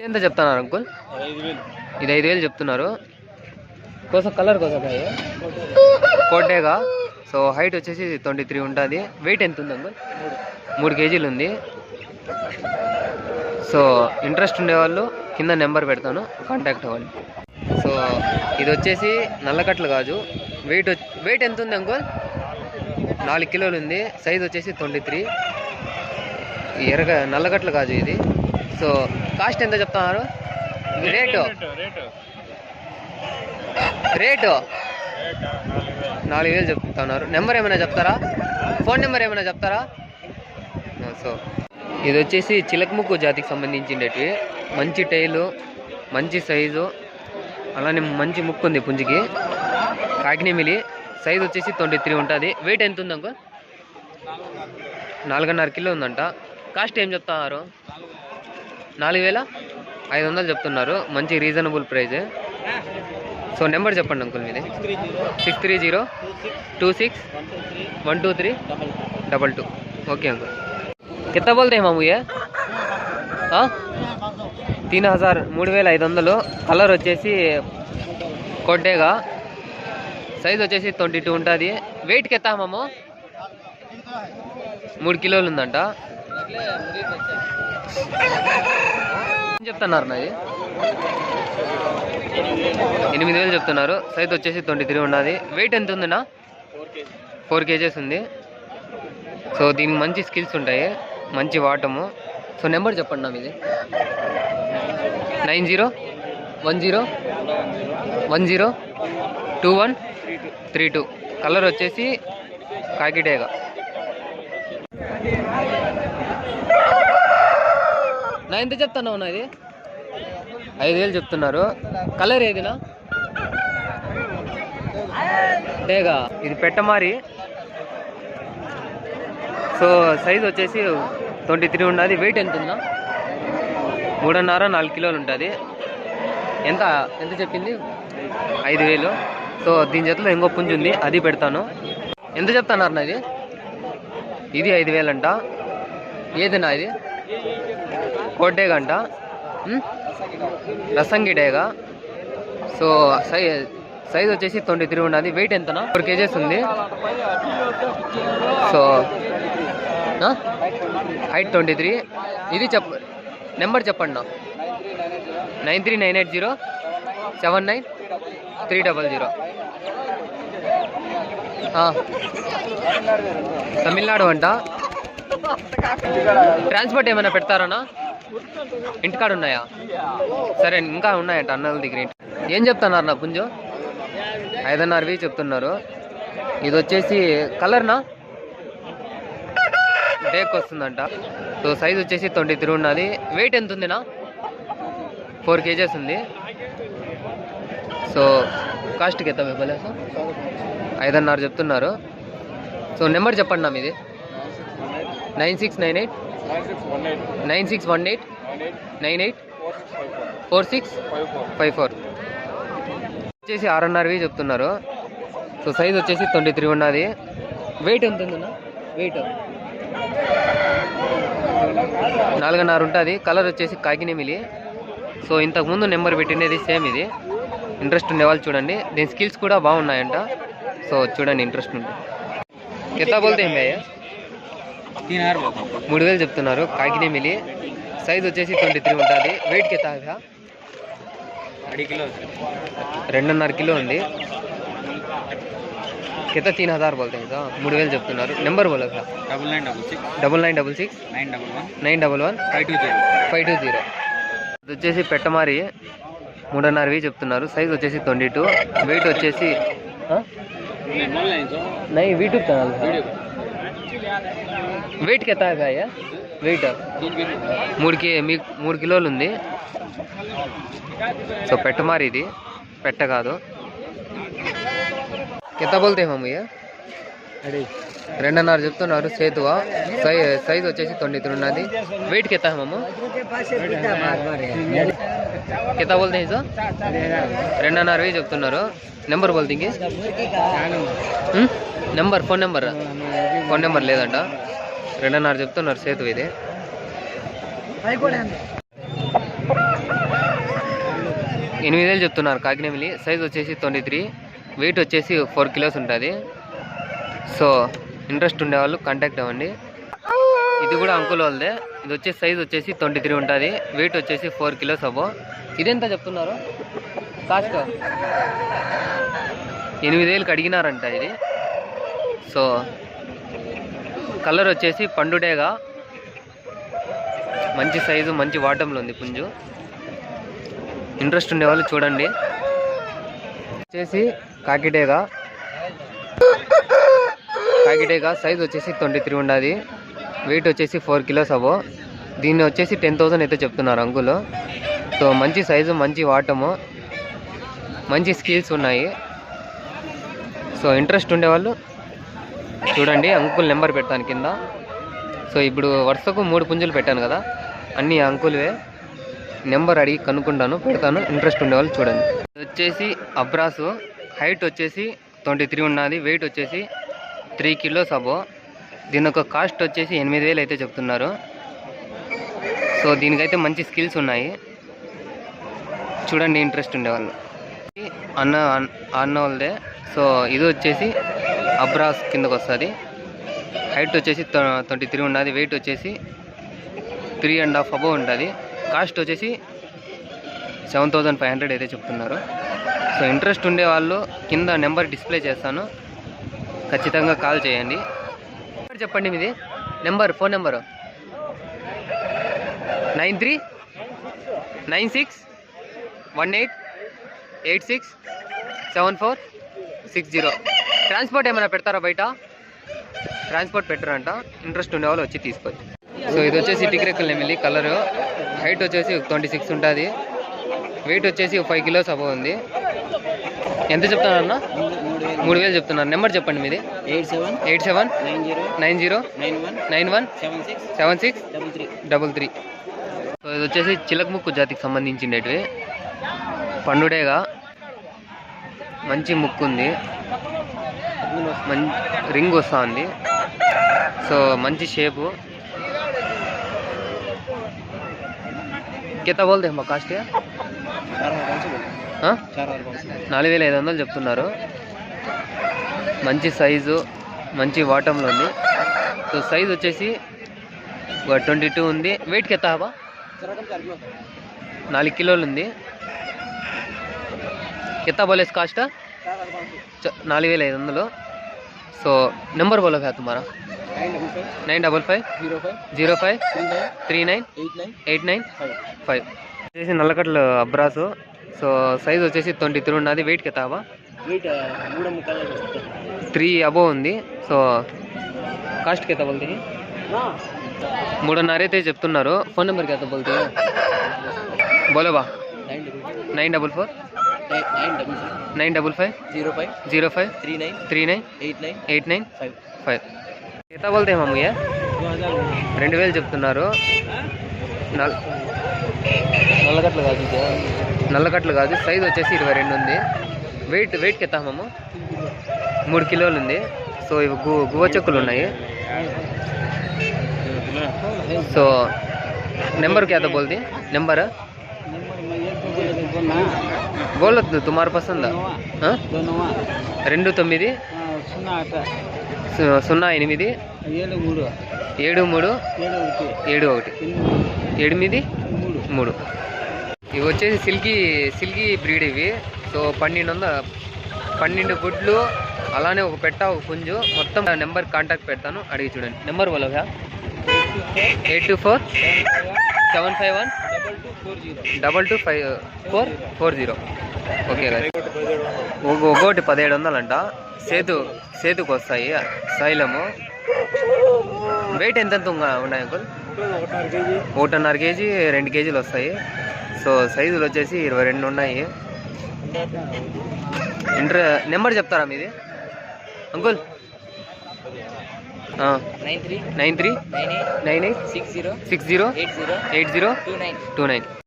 ఎంత చెప్తున్నారు అంకుల్? ఇది 5,000 చెప్తున్నారు. కోసం కలర్ కోసం కోటేగా. సో హైట్ వచ్చేసి 23 ఉంటుంది. వెయిట్ ఎంత ఉంది అంకుల్? 3 కేజీలు ఉంది. సో ఇంట్రెస్ట్ ఉండేవాళ్ళు కింద నెంబర్ పెడతాను, కాంటాక్ట్ అవ్వండి. సో ఇది వచ్చేసి నల్లకట్లు గాజు. వెయిట్ ఎంత ఉంది అంకుల్? 4 కిలోలు ఉంది. సైజ్ వచ్చేసి 23. నల్లకట్లు గాజు ఇది. సో కాస్ట్ ఎంత చెప్తున్నారు? రేటు 4,000 చెప్తున్నారు. నెంబర్ ఏమైనా చెప్తారా? ఫోన్ నెంబర్ ఏమైనా చెప్తారా? సో ఇది వచ్చేసి చిలకముక్కు జాతికి సంబంధించినవి. మంచి టైలు, మంచి సైజు, అలానే మంచి ముక్కు ఉంది పుంజికి. కాకినేమిలి. సైజ్ వచ్చేసి 23 ఉంటుంది. వెయిట్ ఎంత ఉంది అంకుల్? 4.5 కిలో ఉందంట. కాస్ట్ ఏం చెప్తున్నారు? 4,500 చెప్తున్నారు. మంచి రీజనబుల్ ప్రైజే. సో నెంబర్ చెప్పండి అంకుల్ మీది. 6302612322. Okay uncle. कितना बोलते हैं मामू ये? 3,000 3,500. కలర్ వచ్చేసి కొట్టేగా. సైజ్ వచ్చేసి 22 ఉంటుంది. వెయిట్కి ఎత్తా మాము? 3 కిలోలు ఉందంట. ఏం చెప్తున్నారు నాది? 8,000 చెప్తున్నారు. సైజ్ వచ్చేసి 23 ఉన్నది. వెయిట్ ఎంత ఉందినా? 4 కేజెస్ ఉంది. సో దీనికి మంచి స్కిల్స్ ఉంటాయి, మంచి వాటము. సో నెంబర్ చెప్పండి నా మీది. 9010102132. కలర్ వచ్చేసి కాకిటేగా. నా ఎంత చెప్తున్నావు నాది? 5,000 చెప్తున్నారు. కలర్ ఏదినా? టేగా. ఇది పెట్టమారి. సో సైజ్ వచ్చేసి 23 ఉన్నది. వెయిట్ ఎంత ఉందా? 3.5-4 కిలోలు ఉంటుంది. ఎంత చెప్పింది? 5,000. సో దీని చేతిలో ఇంకో పుంజు ఉంది, అది పెడతాను. ఎంత చెప్తున్నారు నాది? ఇది 5,000 అంట. ఏదినా ఇది? కోటేగా అంట. రసంగిడేగా. సో సైజ్ వచ్చేసి 23 ఉన్నది. వెయిట్ ఎంతనా? 4 కేజెస్ ఉంది. So height 23. ఇది నెంబర్ చెప్పండి నా. 9398079300. తమిళనాడు అంట. ట్రాన్స్పోర్ట్ ఏమైనా పెడతారనా? ఇంటికాడ ఉన్నాయా? సరే, ఇంకా ఉన్నాయంట అన్నల దగ్గర. ఏం చెప్తున్నారు నా పుంజు? 5.5 చెప్తున్నారు. ఇది వచ్చేసి కలర్నా? డేక్ వస్తుందంట. సో సైజ్ వచ్చేసి 23 ఉన్నది. వెయిట్ ఎంత ఉందినా? 4 కేజెస్ ఉంది. సో కాస్ట్కి ఎత్తా బోలే? సో 5.5 చెప్తున్నారు. సో నెంబర్ చెప్పండి నా మీది. 969898984654 వచ్చేసి 6.5 చెప్తున్నారు. సో సైజ్ వచ్చేసి 23 ఉన్నది. వెయిట్ ఎంత ఉందన్నా? వెయిట్ 4.5 ఉంటుంది. కలర్ వచ్చేసి కాకినేమిలి. సో ఇంతకుముందు నెంబర్ పెట్టినది సేమ్ ఇది. ఇంట్రెస్ట్ ఉండేవాళ్ళు చూడండి. దీని స్కిల్స్ కూడా బాగున్నాయంట. సో చూడండి, ఇంట్రెస్ట్ ఉంటుంది. ఎంత బోల్తే ఏం భయ్యా? 3,000 చెప్తున్నారు. కాకినేమిలి. సైజ్ వచ్చేసి 23 ఉంటుంది. వెయిట్కి ఎంత? 2.5 కిలో ఉంది. कितना 3,000 बोलते हैं? 3,000 చెప్తున్నారు. నెంబర్ बोलो भैया. 99669111520520. ఇది వచ్చేసి పెట్టమారి. 3.5 చెప్తున్నారు. సైజ్ వచ్చేసి 22. వెయిట్ వచ్చేసి नहीं यूट्यूब चैनल है. వెయిట్ कितना है भैया? వెయిట్ 3 కిలోలు ఉంది. సో పెట్టమారి ఇది, పెట్ట కాదు. कितना बोलते हैं ये? 2.5 చెప్తున్నారు. సేతువా. సైజ్ వచ్చేసి 23 ఉన్నది. వెయిట్ कितना है मामू? कितना बोलते हैं सर? 2.5 చెప్తున్నారు. నెంబర్ बोलते हैं? నెంబర్ ఫోన్ నెంబర్ లేదంట. 2.5 చెప్తున్నారు. సేతు ఇది. 8,000 చెప్తున్నారు కాకినేమిలి. సైజ్ వచ్చేసి 23, వెయిట్ వచ్చేసి 4 కిలోస్ ఉంటుంది. సో ఇంట్రెస్ట్ ఉండేవాళ్ళు కాంటాక్ట్ అవ్వండి. ఇది కూడా అంకుల్ వాళ్ళదే. ఇది వచ్చేసి సైజ్ వచ్చేసి 23 ఉంటుంది, వెయిట్ వచ్చేసి 4 కిలోస్ అవ్వ. ఇదెంత చెప్తున్నారు కాస్ట్? 8,000కి అడిగినారంట ఇది. సో కలర్ వచ్చేసి పండుడేగా, మంచి సైజు, మంచి వాటంలో ఉంది పుంజు. ఇంట్రెస్ట్ ఉండేవాళ్ళు చూడండి. వచ్చేసి కాకిటేగా సైజ్ వచ్చేసి 23 ఉన్నది, వెయిట్ వచ్చేసి 4 కిలోస్ అవ్వ. దీన్ని వచ్చేసి 10,000 అయితే చెప్తున్నారు అంకుల్. సో మంచి సైజు, మంచి వాటము, మంచి స్కిల్స్ ఉన్నాయి. సో ఇంట్రెస్ట్ ఉండేవాళ్ళు చూడండి. అంకుల్ నెంబర్ పెడతాను కింద. సో ఇప్పుడు వరుసకు 3 పుంజులు పెట్టాను కదా, అన్నీ అంకుల్వే. నెంబర్ అడిగి కనుక్కుంటాను, పెడతాను. ఇంట్రెస్ట్ ఉండేవాళ్ళు చూడండి. ఇది వచ్చేసి అబ్రాసు. హైట్ వచ్చేసి 23 ఉన్నది, వెయిట్ వచ్చేసి 3 కిలోస్ అబో. దీని ఒక కాస్ట్ వచ్చేసి 8,000 అయితే చెప్తున్నారు. సో దీనికైతే మంచి స్కిల్స్ ఉన్నాయి చూడండి, ఇంట్రెస్ట్ ఉండేవాళ్ళు. అన్న వాళ్ళదే. సో ఇది వచ్చేసి అబ్రాస్ కిందకు వస్తుంది. హైట్ వచ్చేసి 23 ఉన్నది, వెయిట్ వచ్చేసి 3.5 అబో ఉంటుంది. కాస్ట్ వచ్చేసి 7,500 అయితే చెప్తున్నారు. సో ఇంట్రెస్ట్ ఉండేవాళ్ళు కింద నెంబర్ డిస్ప్లే చేస్తాను, ఖచ్చితంగా కాల్ చేయండి. చెప్పండి మీది నెంబర్, ఫోన్ నెంబరు 939618867460. ట్రాన్స్పోర్ట్ ఏమైనా పెడతారా? బయట ట్రాన్స్పోర్ట్ పెట్టరంట. ఇంట్రెస్ట్ ఉండేవాళ్ళు వచ్చి తీసుకోవచ్చు. సో ఇది వచ్చేసి టిక్రెక్కల్ నెమిలి. కలరు, హైట్ వచ్చేసి 26 ఉంటుంది, వెయిట్ వచ్చేసి 5 కిలోస్ అబో ఉంది. ఎంత చెప్తున్నారన్న? 3,000 చెప్తున్నారు. నెంబర్ చెప్పండి మీది. 879091767633. సో ఇది వచ్చేసి చిలకముక్కు జాతికి సంబంధించినవి. పండుడేగా, మంచి ముక్కు ఉంది, రింగ్ వస్తూ ఉంది. సో మంచి షేపు. కింద బోల్తే మా కాస్ట్ 4,500 చెప్తున్నారు. మంచి సైజు, మంచి వాటంలో ఉంది. సో సైజ్ వచ్చేసి 22 ఉంది, వెయిట్ కెత్తాబా 4 కిలోలు ఉంది. కిత్తా బోలేస్ కాస్ట్ 4,500. సో నెంబర్ బోలో है तुम्हारा 950505398985 వచ్చేసి నల్లకట్ల అబ్రాసు. సో సైజ్ వచ్చేసి 23 ఉన్నది, వెయిట్ కెత్తాబా 3 అబో ఉంది. సో కాస్ట్ కెత్తా బోల్తే 3.5 అయితే చెప్తున్నారు. ఫోన్ నెంబర్ కెత్తా బోల్తే బోలో బా 94495505398985 ఎంత బోల్తే మమ్మయ్య 2,000 చెప్తున్నారు. నల్లకట్లు కాదు, సైజ్ వచ్చేసి 22 ఉంది, వెయిట్ కెత్తా మమ్మ 3 కిలోలు ఉంది. సో ఇవి గువ్వ చెక్కులు ఉన్నాయి. సో నెంబర్ क्या था बोलती? नंबर बोलो तुम्हारा पसंद 290873 73 ఇవి వచ్చేసి సిల్కీ బ్రీడ్ ఇవి. సో 12 గుడ్లు, అలానే ఒక పెట్ట, ఒక పుంజు. మొత్తం నెంబర్ కాంటాక్ట్ పెడతాను, అడిగి చూడండి. నెంబర్ వల్ల 824751225440. ఓకే ఒకటి 1,700 అంట. సేతుకు వస్తాయి శైలము. వెయిట్ ఎంత ఉన్నాయి అంకుల్? 1.5 కేజీ 2 కేజీలు వస్తాయి. సో సైజులు వచ్చేసి 22 ఉన్నాయి. నెంబర్ చెప్తారా మీది అంకుల్? 9398608029